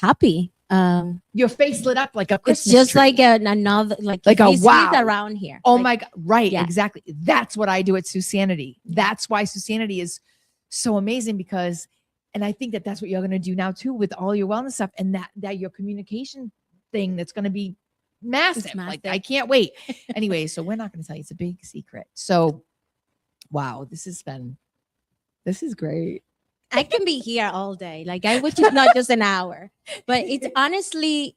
Happy. Your face lit up like a Christmas it's just tree. like another like a wow around here. Oh my God, right? Yeah. Exactly. That's what I do at SuSanity. That's why SuSanity is so amazing, because, and I think that that's what you're going to do now too with all your wellness stuff, and that your communication thing that's going to be massive. Like, I can't wait. Anyway, so we're not going to tell you. It's a big secret. So, wow, this is great. I can be here all day. Like, which is not just an hour, but it's honestly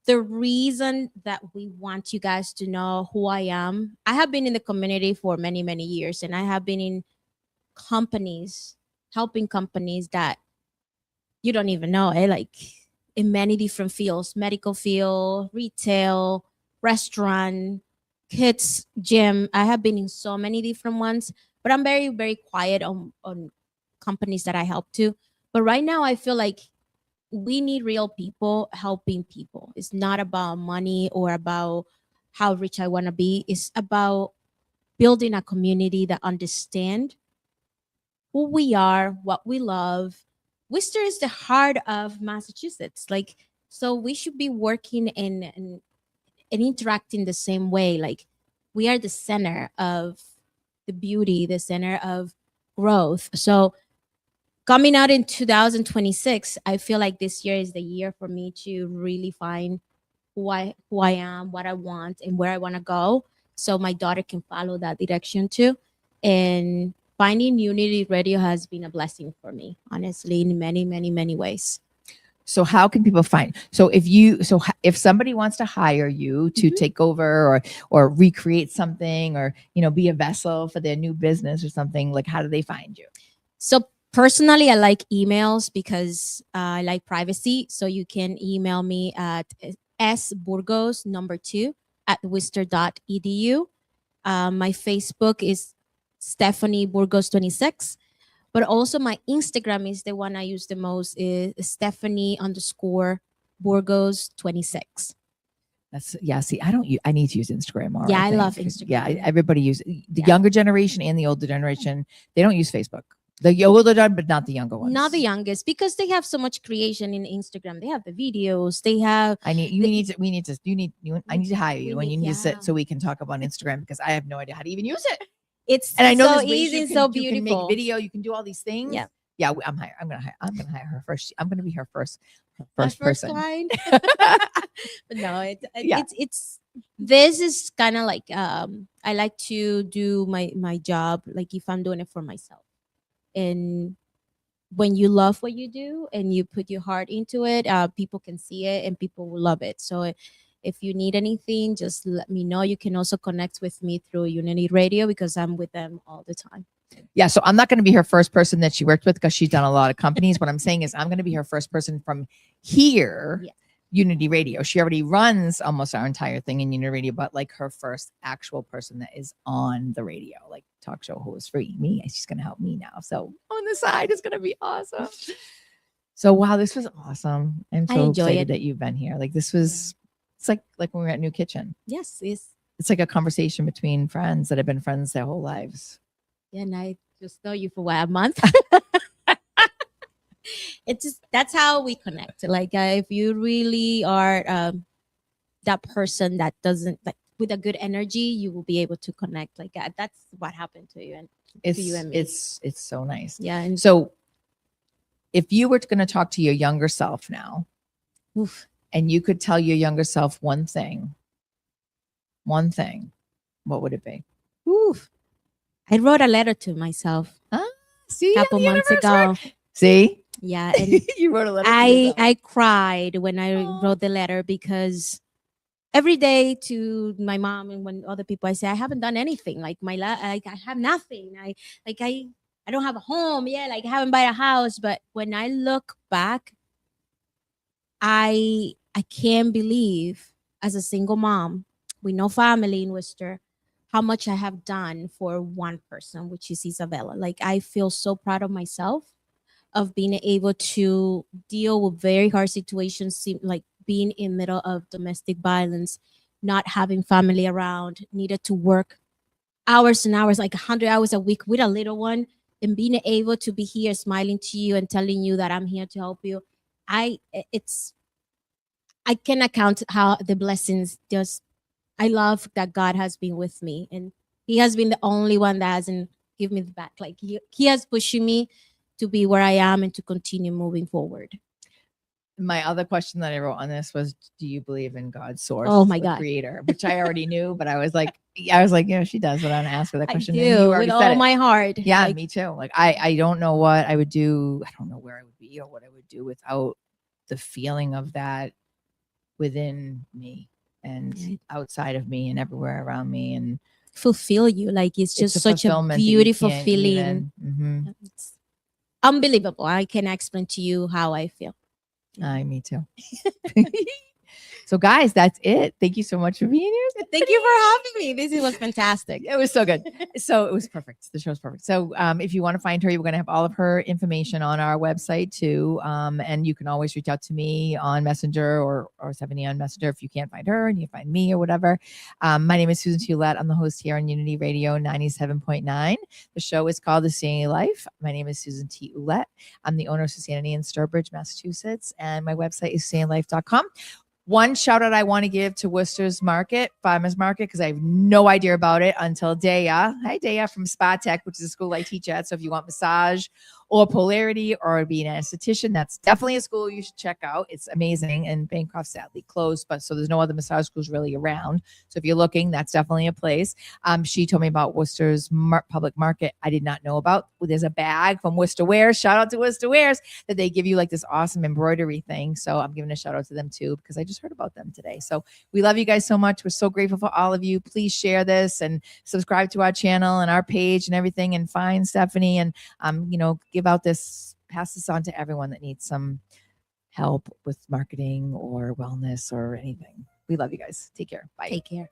the reason that we want you guys to know who I am. I have been in the community for many, many years, and I have been in companies, helping companies that you don't even know, like in many different fields, medical field, retail, restaurant, kids, gym. I have been in so many different ones, but I'm very, very quiet on companies that I help to. But right now I feel like we need real people helping people. It's not about money or about how rich I want to be. It's about building a community that understand who we are, what we love. Worcester is the heart of Massachusetts. Like, so we should be working and interacting the same way. Like, we are the center of the beauty, the center of growth. So coming out in 2026, I feel like this year is the year for me to really find who I am, what I want, and where I want to go, so my daughter can follow that direction too. And finding Unity Radio has been a blessing for me, honestly, in many, many, many ways. So how can people find? So if somebody wants to hire you to take over or recreate something, or be a vessel for their new business or something, like, how do they find you? So personally, I like emails because I like privacy. So you can email me at sburgos2@worcester.edu. My Facebook is Stephanie Burgos 26. But also my Instagram is the one I use the most, is Stephanie_Burgos 26. See, I need to use Instagram more. Yeah, I love Instagram. Yeah, everybody uses the younger generation and the older generation. They don't use Facebook. The older generation, but not the younger ones. Not the youngest, because they have so much creation in Instagram. They have the videos. They have. I need to hire you, and you need to sit so we can talk about Instagram, because I have no idea how to even use it. And I know so easy and so beautiful. You can make video. You can do all these things. Yeah. I'm gonna hire her first. I'm gonna be her first person. But no, it's this is kind of like I like to do my job like if I'm doing it for myself. And when you love what you do and you put your heart into it, people can see it and people will love it. So if you need anything, just let me know. You can also connect with me through Unity Radio, because I'm with them all the time. Yeah, so I'm not going to be her first person that she worked with, because she's done a lot of companies. What I'm saying is I'm going to be her first person from here Unity Radio. She already runs almost our entire thing in Unity Radio, but like her first actual person that is on the radio, like talk show host free, me. She's going to help me now. So on the side is going to be awesome. So wow, this was awesome. I'm I so enjoy excited it. that you've been here. Like this was, it's like when we were at New Kitchen. Yes, It's like a conversation between friends that have been friends their whole lives. yeah, and I just know you for what, a month. It's just that's how we connect. Like if you really are that person that doesn't like with a good energy, you will be able to connect. Like that's what happened to you and to you and me. It's so nice. Yeah, and So if you were going to talk to your younger self now, oof, and you could tell your younger self one thing, what would it be? oof. I wrote a letter to myself See, a couple months ago. See, Yeah, and you wrote a letter. to yourself. I cried when I wrote the letter because every day to my mom and when other people I say I haven't done anything, like like I have nothing, I don't have a home, yeah, like I haven't bought a house. But when I look back, I can't believe as a single mom with no family in Worcester how much I have done for one person, which is Isabella. Like I feel so proud of myself of being able to deal with very hard situations, like being in middle of domestic violence, not having family around, needed to work hours and hours, like 100 hours a week with a little one, and being able to be here smiling to you and telling you that I'm here to help you. I cannot count how the blessings just, I love that God has been with me, and he has been the only one that hasn't given me the back. Like he has pushing me to be where I am and to continue moving forward. My other question that I wrote on this was, do you believe in God's source? Oh my the God. creator, which I already knew, but I was like, she does. But I'm gonna ask her that I question. and you do already with said all it. my heart. Yeah, Like, me too. Like I don't know what I would do. I don't know where I would be or what I would do without the feeling of that within me and outside of me and everywhere around me. And fulfill you. Like it's just a such a fulfillment that you beautiful can't feeling. even- It's unbelievable. I can explain to you how I feel. Me too. So guys, that's it. Thank you so much for being here. Thank you for having me. This was fantastic. It was so good. So it was perfect. The show's perfect. So if you want to find her, we're going to have all of her information on our website too. And you can always reach out to me on Messenger or Stephanie on Messenger if you can't find her and you find me or whatever. My name is SuSanity Ouellette. I'm the host here on Unity Radio 97.9. The show is called The SuSanity Life. My name is SuSanity Ouellette. I'm the owner of SuSanity in Sturbridge, Massachusetts. And my website is SuSanityLife.com. One shout out I want to give to Worcester's Farmers Market, because I have no idea about it until Daya. Hi, Daya from Spa Tech, which is a school I teach at. So if you want massage or polarity or be an esthetician, that's definitely a school you should check out. It's amazing. And Bancroft sadly closed, but so there's no other massage schools really around. So if you're looking, that's definitely a place. She told me about Worcester's Public Market. I did not know about. There's a bag from Worcester Wares. Shout out to Worcester Wares that they give you like this awesome embroidery thing. So I'm giving a shout out to them too, because I just heard about them today. So we love you guys so much. We're so grateful for all of you. Please share this and subscribe to our channel and our page and everything, and find Stephanie and pass this on to everyone that needs some help with marketing or wellness or anything. We love you guys. Take care. Bye. Take care.